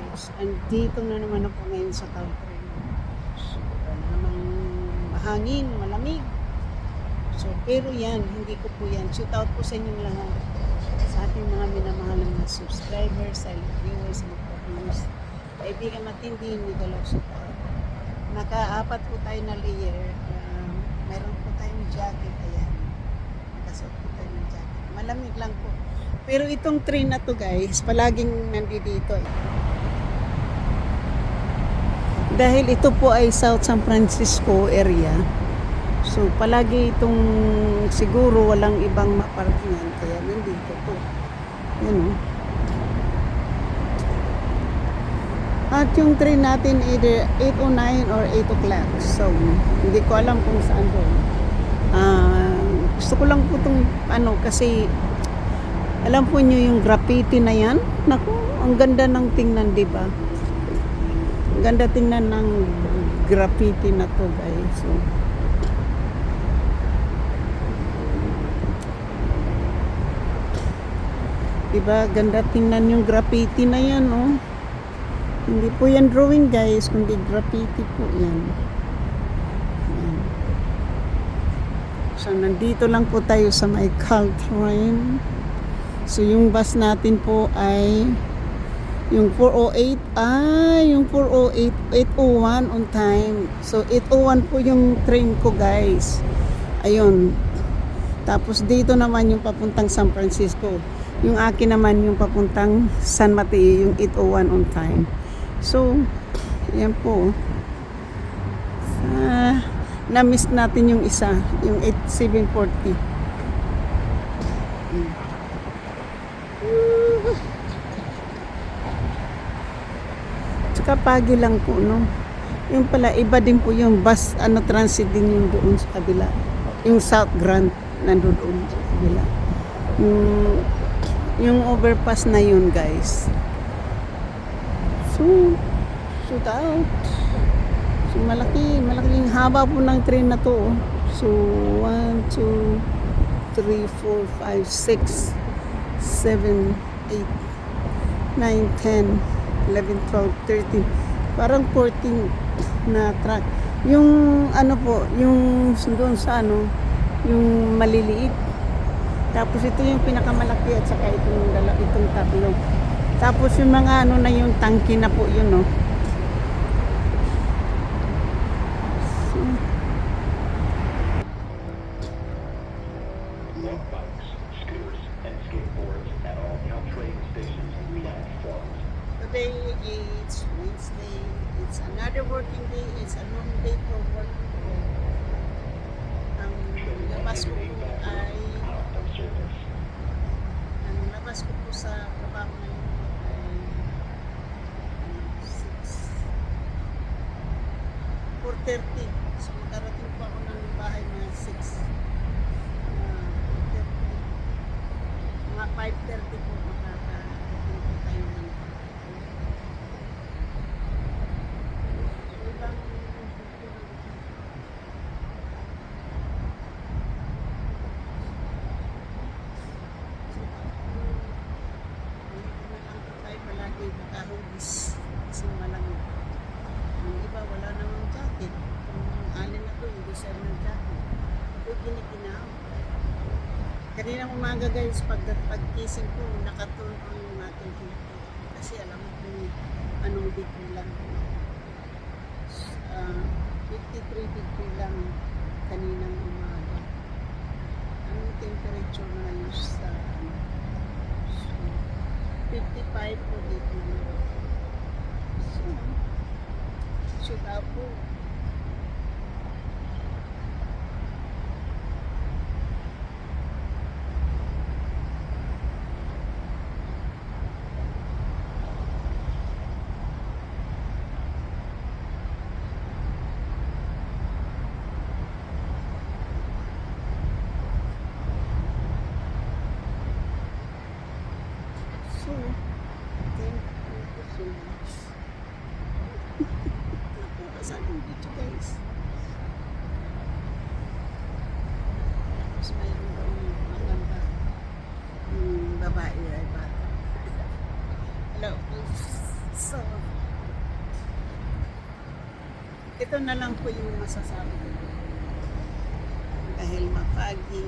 guys, andito na naman ako ngayon sa country. So, namang mahangin, malamig. So, pero yan, hindi ko po yan. Shoot out po sa inyong lahat. Sa ating mga minamahal na subscribers, silent viewers, magpa-views. Kaibigan matindi, hindi ko lang shoot out. Naka-apat po tayo na layer. Meron po tayong jacket. Ayan. Nakasuot po tayo ng jacket. Malamig lang po. Pero itong train na to guys, palaging nandito eh. Dahil ito po ay South San Francisco area. So palagi itong siguro walang ibang maparkingan kaya nandito to. Yan o. At yung train natin either 8:09 or 8 o'clock. So hindi ko alam kung saan doon. Gusto ko lang po itong kasi alam po nyo yung graffiti na yan. Naku, ang ganda ng tingnan, di ba? Ang ganda tingnan ng graffiti na to, guys. So, di ba? Ganda tingnan yung graffiti na yan, oh. Hindi po yan drawing, guys, kundi graffiti po yan. Yan. So, nandito lang po tayo sa may Caltrain. So, yung bus natin po ay yung 408, yung 408, 801 on time. So, 801 po yung train ko, guys. Ayun. Tapos, dito naman yung papuntang San Francisco. Yung akin naman yung papuntang San Mateo, yung 801 on time. So, yan po. Na-miss natin yung isa, yung 8740. Tsaka pagi lang po, no? Yung pala, iba din po yung bus, transit din yung doon sa kabila. Yung South Grand, nandun doon sa kabila. Yung overpass na yun, guys. So, shoot out. So, malaking haba po ng train na to. So, 1, 2, 3, 4, 5, 6, 7, 8, 9, 10, 11, 12, 13. Parang 14 na track. Yung po, yung doon sa yung maliliit. Tapos ito yung pinakamalaki at saka itong tatlo. Tapos yung mga na yung tangke na po yun, no. Today it's Wednesday. It's another working day. It's a long day for work. Ang labas ko po ay sa trabaho ngayon ay 4:30. So magkarating po ako ng bahay mga 6. 4:30. Mga 5:30 po makakarating po tayo ng nakahugis kasi malamig. Yung iba wala namang jacket. Yung alin na to, hindi siya ng jacket. Ito ginikinaw. Kaninang umaga guys, pagkising ko, nakatulog yung ating heater. Kasi alam mo kung anong degree lang. 53 degree lang kaninang umaga. Anong temperature na yun sa 55 po dito. So, shoot out po. So, thank you so much. Napakasaling dito guys. Tapos mayroon daw maganda babae ay bata. Hello. So, ito na lang po yung masasabi ko. Dahil mapagi,